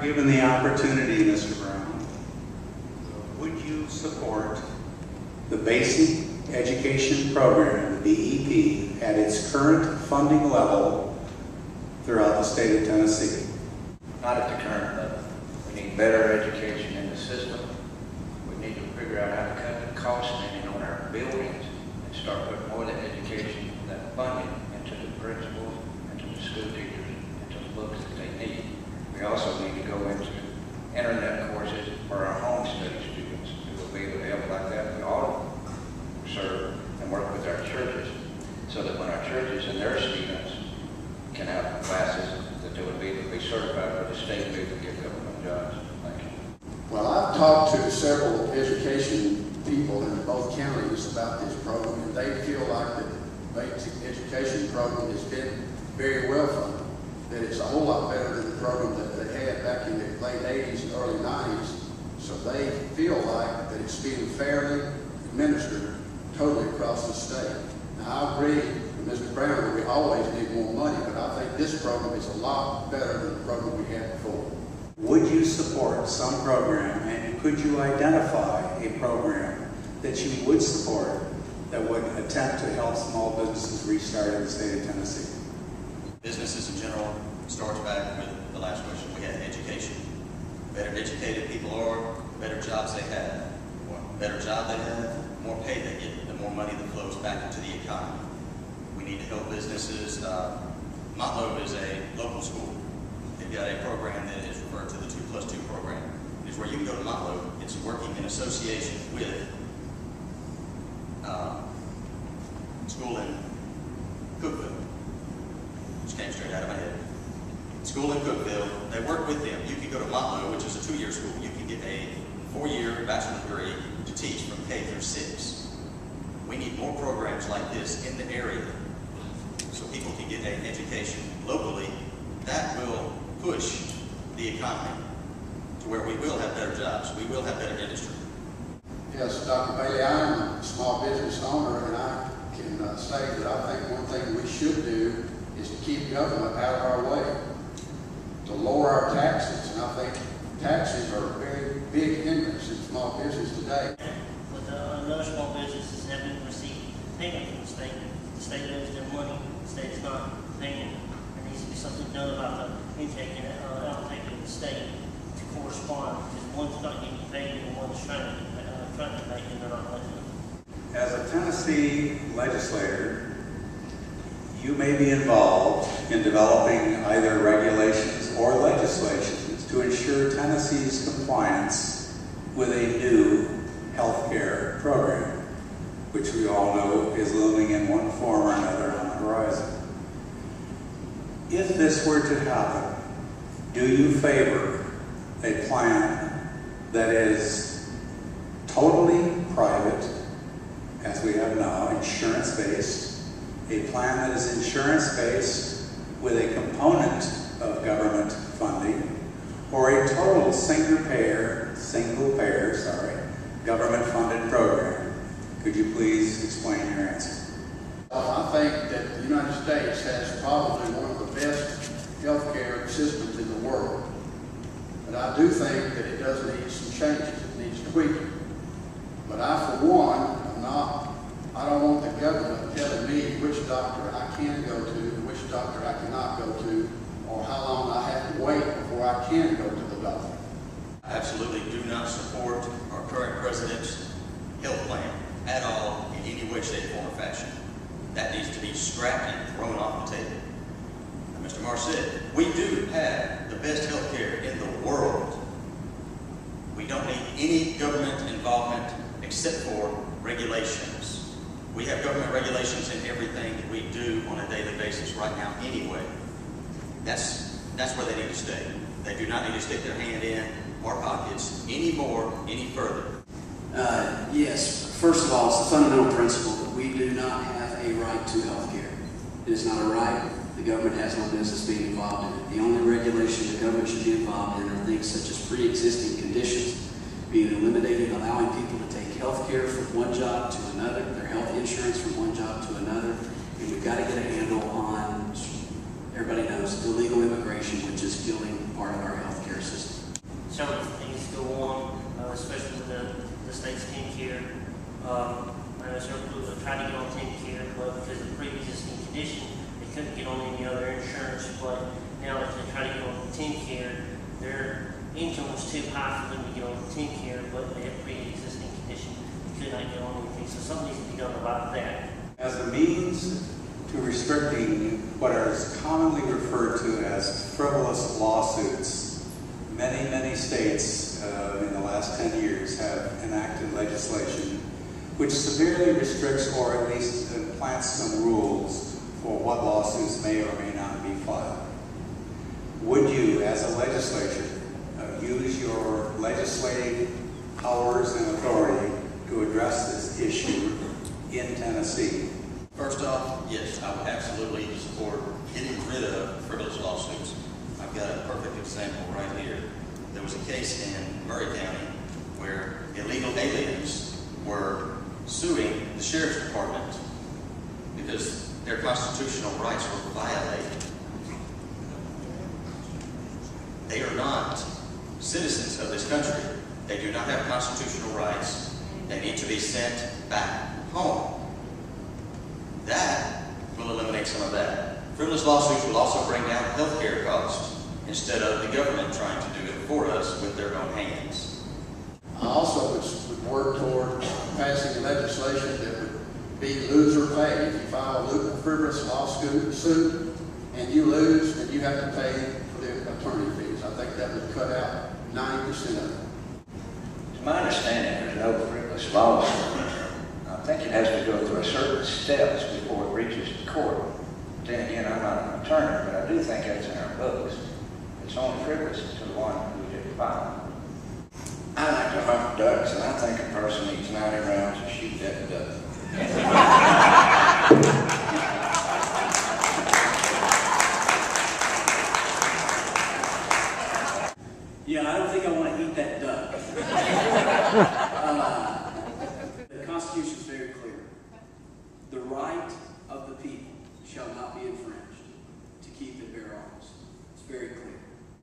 given the opportunity, Mr. Brown, would you support the basic education program, the BEP, at its current funding level throughout the state of Tennessee? Not at the current level. We need better education in the system. We need to figure out how to cut the cost spending on our buildings and start putting more of the education, that funding, into the principals, into the school teachers, into the books that they need. We also need to go into internet courses for our home study students who will be able to help like that. We ought to serve and work with our churches so that when our churches and their students can have classes that they would be able to be certified for the state and be able to get government jobs. Thank you. Well, I've talked to several education people in both counties about this program, and they feel like the basic education program has been very well funded, that it's a whole lot better than the program that they had back in the late 80s and early 90s. So they feel like that it's being fairly administered totally across the state. Now, I agree with Mr. Brown that we always need more money, but I think this program is a lot better than the program we had before. Would you support some program, and could you identify a program that you would support that would attempt to help small businesses restart in the state of Tennessee? Businesses in general starts back with the last question. We had education. Better educated people are, better jobs they have. The more better job they have, the more pay they get, the more money that flows back into the economy. We need to help businesses. Motlow is a local school. They've got a program that is referred to the 2+2 program. It's where you can go to Motlow. It's working in association with school in Cookeville, which came straight out of my head. School in Cookeville, they work with them. You can go to Motlow, which is a 2-year school. You can get a 4-year bachelor's degree to teach from K through 6. We need more programs like this in the area so people can get an education locally. That will push the economy to where we will have better jobs. We will have better industry. Yes, Dr. Bailey, I'm a small business owner, and I can say that I think one thing we should do is to keep government out of our way, to lower our taxes. And I think taxes are a very big hindrance in small business today. With other small businesses having received payment from the state owes their money, the state is not paying. There needs to be something done about the intake and outtake of the state to correspond, because one's not getting paid and one's trying to pay and they're not letting them. As a Tennessee legislator, you may be involved in developing either regulations or legislations to ensure Tennessee's compliance with a new health care program, which we all know is looming in one form or another on the horizon. If this were to happen, do you favor a plan that is totally private, as we have now, insurance-based, a plan that is insurance-based with a component of government funding, or a total single-payer, government-funded program? Could you please explain your answer? I think that the United States has probably one of the best healthcare systems in the world. But I do think that it does need some changes. It needs tweaking. But I, for one, I don't want the government telling me which doctor I can go to, which doctor I cannot go to, or how long I have to wait before I can go to the doctor. I absolutely do not support our current president's health plan at all in any way, shape, form, or fashion. That needs to be scrapped and thrown off the table. Now, Mr. Marr said, we do have the best health care in the world. We don't need any government involvement except for regulations. We have government regulations in everything that we do on a daily basis right now anyway. That's where they need to stay. They do not need to stick their hand in our pockets any further. Yes, first of all, it's a fundamental principle that we do not have a right to health care. It is not a right. The government has no business being involved in it. The only regulation the government should be involved in are things such as pre-existing conditions being eliminated, allowing people to take health care from one job to another, their health insurance from one job to another, and we've got to get a handle on, everybody knows, illegal immigration, which is killing part of our health care system. several things go on, especially with the state's TennCare. I know several people have tried to get on TennCare, but because of the pre-existing condition, they couldn't get on any other insurance. But now that they try to get on TennCare, their income was too high for them to get on TennCare, but they had pre-existing condition, they could not get on anything. So something needs to be done about that. As a means to restricting what is commonly referred to as frivolous lawsuits, many states in the last 10 years have enacted legislation which severely restricts or at least implants some rules for what lawsuits may or may not be filed. Would you, as a legislature, use your legislative powers and authority to address this issue in Tennessee? First off, yes, I would absolutely support getting rid of frivolous lawsuits. I've got a perfect example right here. There was a case in Murray County where illegal aliens were suing the sheriff's department because their constitutional rights were violated. They are not citizens of this country. They do not have constitutional rights. They need to be sent back home. That will eliminate some of that. Frivolous lawsuits will also bring down health care costs instead of the government trying to do it for us with their own hands. I also would work toward passing legislation that would be loser pay. If you file a frivolous lawsuit and you lose, then you have to pay for the attorney fees. I think that would cut out 90% of it. To my understanding, there's no frivolous lawsuit. I think it has to go through a certain steps before it reaches the court. Then again, I'm not an attorney, but I do think that's in our books. It's only frivolous to the one who did file. I like to hunt ducks, and I think a person needs 90 rounds to shoot that duck. Yeah, I don't think